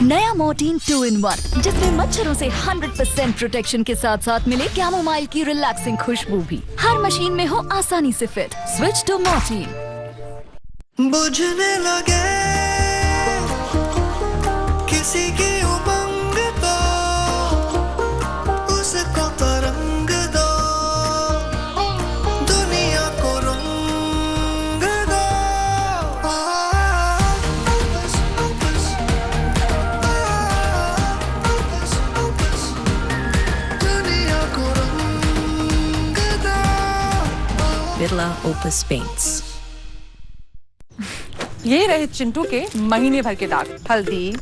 नया Mortein 2-in-1 जिसमें मच्छरों से 100% प्रोटेक्शन के साथ साथ मिले कैमोमाइल की रिलैक्सिंग खुशबू भी। हर मशीन में हो आसानी से फिट। Switch to Mortein. बुझने लगे किसी की उमंग तो उसको तरंग दो, दुनिया को रंग दो। दुनिया को रंग दो। Birla opus paints. ये रहे चिंटू के महीने भर के दाग। हल्दी,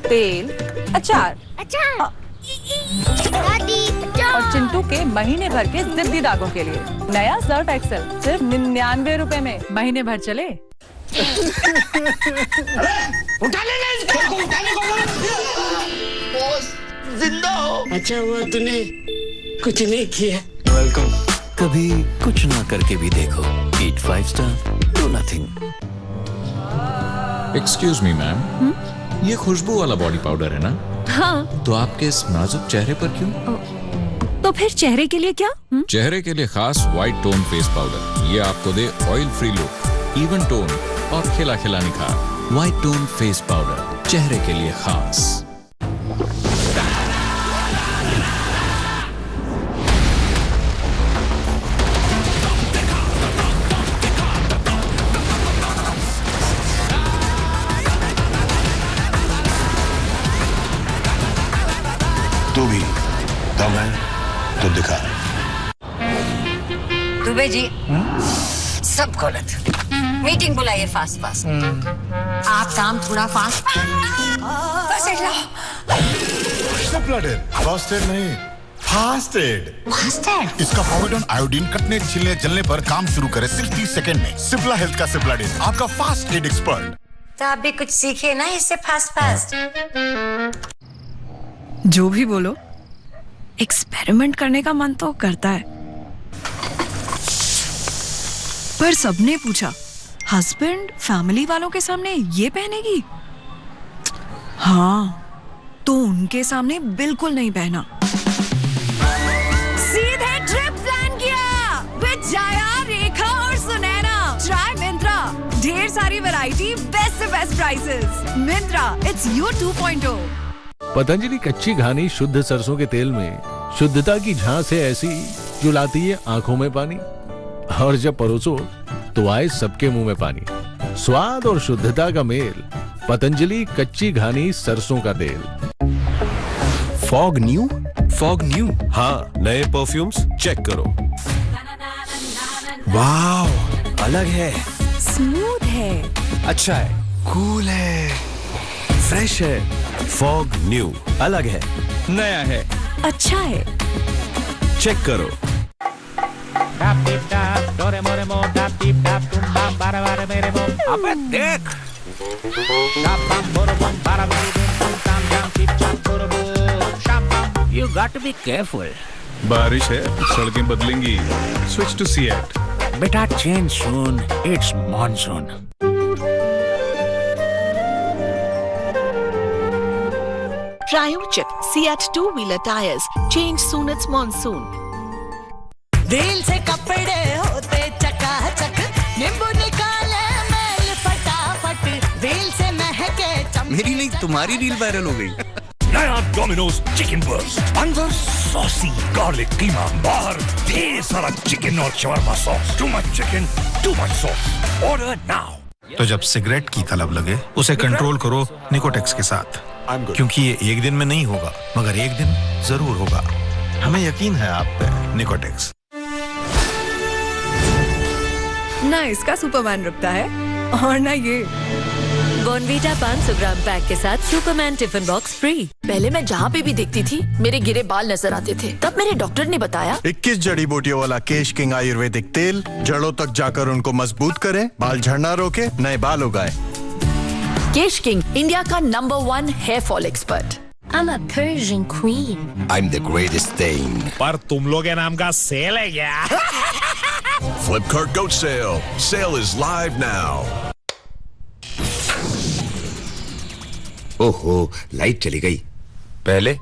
तेल, अचार। और चिंटू के महीने भर के जिद्दी दागों के लिए नया सर्फ एक्सेल सिर्फ 99 रुपए में महीने भर चले। जिंदा हो। अच्छा हुआ तूने कुछ नहीं किया। वेलकम। कभी कुछ ना करके भी देखो। ईट 5 star, do nothing. Excuse me ma'am, ये खुशबू वाला बॉडी पाउडर है ना? हाँ। तो आपके इस नाजुक चेहरे पर क्यों? तो फिर चेहरे के लिए क्या? चेहरे के लिए खास व्हाइट टोन फेस पाउडर। ये आपको दे oil free look, even tone और खिला खिला निखार। व्हाइट टोन फेस पाउडर, चेहरे के लिए खास। तू भी दम है तो दिखा। दुबे जी सब गलत। मीटिंग बुलाइए फास्ट फास्ट। आप काम थोड़ा फास्ट। बस फास्ट एड नहीं, फास्ट एड। फास्ट एड। इसका फॉर्मेडॉन आयोडीन कटने छिलने जलने पर काम शुरू करे सिर्फ 30 सेकंड में। सिप्ला हेल्थ का सिप्लाडेन, आपका फास्ट एड एक्सपर्ट। तो आप भी कुछ सीखे ना इससे फास्ट फास्ट। जो भी बोलो, एक्सपेरिमेंट करने का मन तो करता है। पर सबने पूछा, हस्बैंड फैमिली वालों के सामने ये पहनेगी? हाँ, तो उनके सामने बिल्कुल नहीं पहना। सीधे ट्रिप प्लान किया विद जाया, रेखा और सुनैना। ट्राई मिंत्रा, ढेर सारी वैरायटी, बेस्ट से best prices. Myntra, it's your 2.0। Patanjali कच्ची घानी शुद्ध सरसों के तेल में शुद्धता की झांस है ऐसी जो लाती है आंखों में पानी। और जब परोसो तो आए सबके मुंह में पानी। स्वाद और शुद्धता का मेल, पतंजलि कच्ची घानी सरसों का तेल। Fog new? फॉग न्यू, हाँ, नए परफ्यूम्स चेक करो। वाह, अलग है, स्मूथ है, अच्छा है, कूल है, फ्रेश है। फॉग न्यू, अलग है, नया है, अच्छा है, चेक करो। अबे देख। You got to be careful. बारिश है, सड़कें बदलेंगी। Switch to CEAT. बेटा change soon. It's monsoon. Triochip Seat 2-wheeler tires. Change soon, it's monsoon. दिल से कपड़े होते चकाचक, नींबू निकाले मैल फटाफट, दिल से महके मेरी नहीं, तुम्हारी रील वायरल हो गई। नया डोमिनोज चिकन बर्स्ट, अंदर सॉसी गार्लिक कीमा, बाहर ढेर सारा चिकन और shawarma sauce. Too much chicken, too much sauce. Order now. तो जब सिगरेट की तलब लगे, उसे कंट्रोल करो निकोटेक्स के साथ, क्योंकि ये एक दिन में नहीं होगा, मगर एक दिन जरूर होगा। हमें यकीन है आप पे। निकोटेक्स। ना इसका सुपरमैन रुकता है और ना ये। बॉर्नवीटा 500 ग्राम पैक के साथ सुपरमैन टिफिन बॉक्स फ्री। पहले मैं जहाँ पे भी देखती थी मेरे गिरे बाल नजर आते थे। तब मेरे डॉक्टर ने बताया 21 जड़ी बूटियों वाला केश किंग आयुर्वेदिक तेल जड़ों तक जाकर उनको मजबूत करे, बाल झड़ना रोके, नए बाल उगाए। केश किंग, इंडिया का नंबर 1 hair fall expert. I'm a Persian queen. I'm the greatest thing. पर तुम लोग के नाम का सेल है क्या? Flipkart Goat Sale. Sale is live now. ओहो, लाइट चली गई। पहले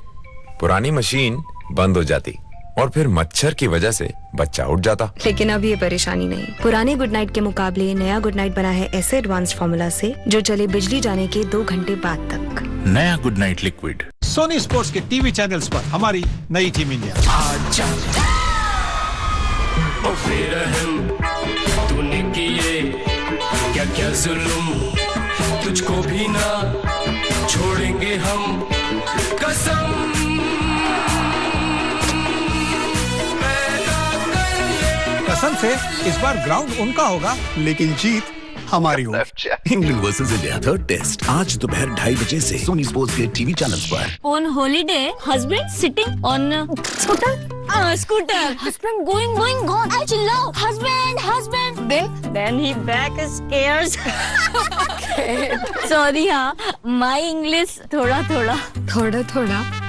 पुरानी मशीन बंद हो जाती और फिर मच्छर की वजह से बच्चा उठ जाता। लेकिन अब ये परेशानी नहीं। पुराने गुड नाइट के मुकाबले नया गुड नाइट बना है ऐसे एडवांस फॉर्मूला से जो चले बिजली जाने के 2 घंटे बाद तक। नया Good Knight liquid. Sony Sports के टीवी चैनल्स पर हमारी नई टीम इंडिया। तूने किए क्या क्या जुल्म, तुझको भी ना छोड़ेंगे हम, कसम। कसम से इस बार ग्राउंड उनका होगा लेकिन जीत हमारी होगी। England versus India third test आज दोपहर 2:30 बजे से सोनी स्पोर्ट्स के टीवी चैनल्स पर। On holiday, husband sitting on scooter. Scooter. Husband going gone. I love husband. Then he back scares. Sorry हाँ, my English थोड़ा,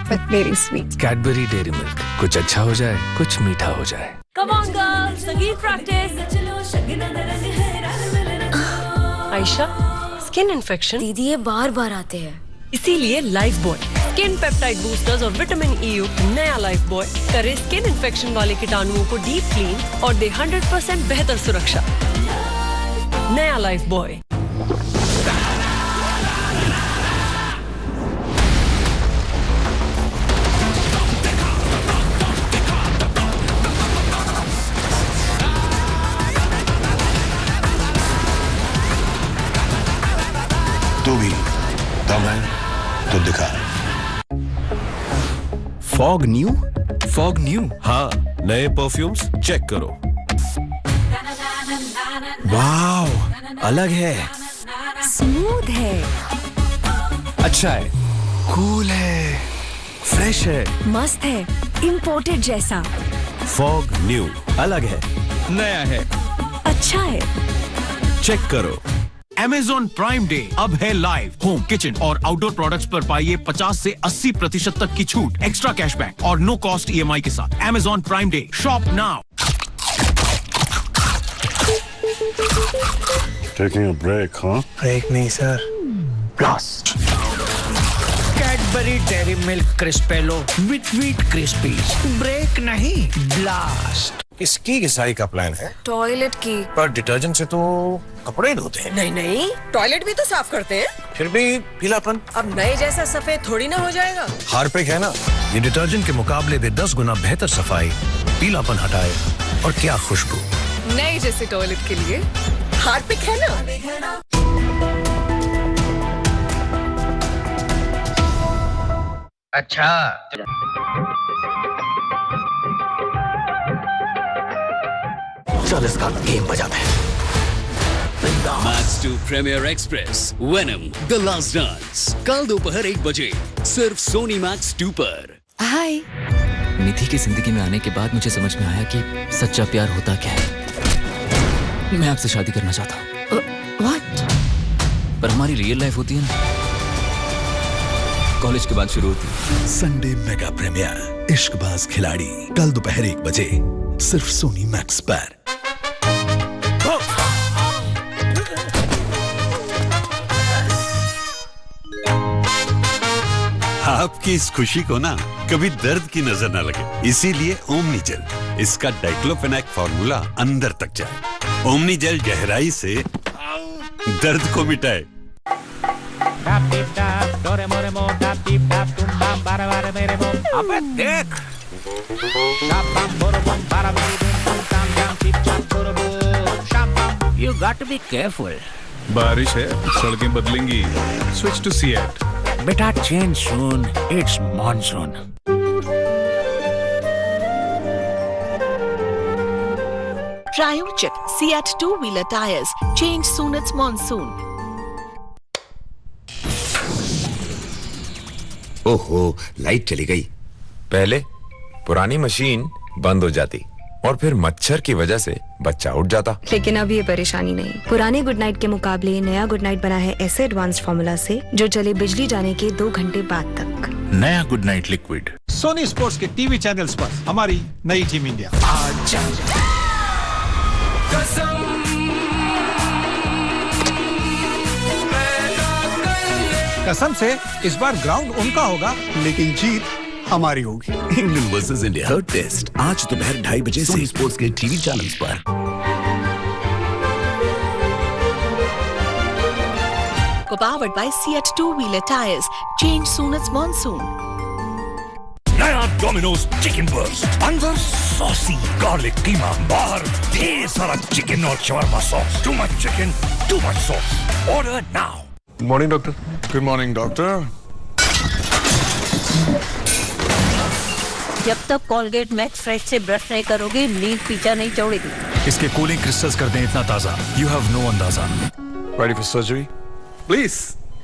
but very sweet. Cadbury Dairy milk, कुछ अच्छा हो जाए, कुछ मीठा हो जाए। Come on girls, संगीत practice. Ayesha, skin infection. दीदी ये बार आते हैं, इसीलिए life boy skin peptide boosters और विटामिन ई युक्त नया लाइफ बॉय करे स्किन इन्फेक्शन वाले कीटाणुओं को डीप क्लीन और दे 100% बेहतर सुरक्षा। नया लाइफ बॉय। तू भी दम है तो दिखा। Fog new. हाँ, नए परफ्यूम्स चेक करो। वाव, अलग है, स्मूथ है, अच्छा है, कूल है, फ्रेश है, मस्त है, इम्पोर्टेड जैसा। फॉग न्यू अलग है, नया है, अच्छा है, चेक करो। Amazon Prime Day अब है लाइव। होम, किचन और आउटडोर प्रोडक्ट्स पर पाइए 50 से 80% तक की छूट, एक्स्ट्रा कैशबैक और नो कॉस्ट EMI के साथ। Amazon Prime Day, shop now. Taking a break, huh? Break नहीं sir, blast. Cadbury Dairy Milk Crispello with wheat crispies. Break नहीं, ब्लास्ट। किसकी घिसाई का प्लान है? टॉयलेट की। पर डिटर्जेंट से तो कपड़े ही धोते हैं। नहीं, टॉयलेट भी तो साफ करते हैं। फिर भी पीलापन। अब नए जैसा सफेद थोड़ी ना हो जाएगा। हार्पिक है ना, ये डिटर्जेंट के मुकाबले में 10 गुना बेहतर सफाई, पीलापन हटाए और क्या खुशबू। नए जैसे टॉयलेट के लिए हार्पिक है ना। अच्छा, चल इसका गेम बजाते हैं। Match 2 premiere express Venom the last dance कल दोपहर 1 बजे सिर्फ सोनी मैक्स 2 पर। हाय। निधि की जिंदगी में आने के बाद मुझे समझ में आया कि सच्चा प्यार होता क्या है। मैं आपसे शादी करना चाहता हूँ। What? पर हमारी रियल लाइफ होती है ना, कॉलेज के बाद शुरू होती है। संडे मेगा प्रीमियर इश्कबाज खिलाड़ी कल दोपहर 1 बजे सिर्फ सोनी मैक्स पर। आपकी इस खुशी को ना कभी दर्द की नजर ना लगे, इसीलिए ओमनी जेल। इसका डाइक्लोफेनाक फॉर्मूला अंदर तक जाए। ओमनी जेल गहराई से दर्द को मिटाए। अबे देख, You got to be careful. बारिश है, सड़कें बदलेंगी। Switch to Seat. बेटा change soon. It's monsoon. Triochic Seat 2-wheeler tires. Change soon, it's monsoon. ओहो, लाइट चली गई। पहले पुरानी मशीन बंद हो जाती और फिर मच्छर की वजह से बच्चा उठ जाता। लेकिन अब ये परेशानी नहीं। पुराने गुड नाइट के मुकाबले नया गुड नाइट बना है ऐसे एडवांस फॉर्मूला से जो चले बिजली जाने के 2 घंटे बाद तक। नया Good Knight liquid. Sony Sports के टीवी चैनल्स पर हमारी नई टीम इंडिया। कसम से इस बार ग्राउंड उनका होगा, लेकिन जीत हमारी होगी। England versus India third test आज दोपहर 2:30 बजे सोनी स्पोर्ट्स के टीवी चैनल्स पर। Powered by Seat two-wheeler tires. Change soon as monsoon. नया डोमिनोज चिकन बर्स्ट, अंदर सॉसी गार्लिक कीमा, बाहर ढेर सारा चिकन और shawarma sauce. Too much chicken, too much sauce. Order now. Good morning doctor. Good morning doctor. जब तक Colgate Max Fresh से brush नहीं करोगे, नींद पीछा नहीं छोड़ेगी। इसके कूलिंग क्रिस्टल्स कर दें इतना ताजा, यू हैव नो अंदाजा। Ready for surgery please.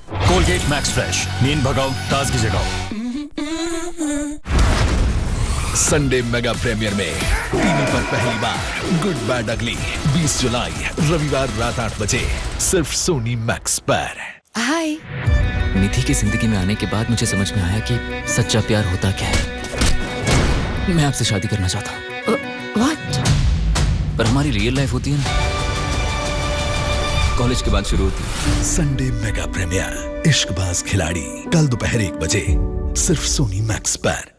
Colgate Max fresh, नींद भगाओ, ताजगी जगाओ। संडे मेगा प्रीमियर में टीवी पर पहली बार गुड बैड अगली 20 जुलाई रविवार रात 8 बजे सिर्फ सोनी मैक्स पर। हाय। निधि की जिंदगी में आने के बाद मुझे समझ में आया कि सच्चा प्यार होता क्या है। मैं आपसे शादी करना चाहता हूँ। What? पर हमारी रियल लाइफ होती है ना, कॉलेज के बाद शुरू होती है। संडे मेगा प्रीमियर इश्कबाज खिलाड़ी कल दोपहर 1 बजे सिर्फ सोनी मैक्स पर।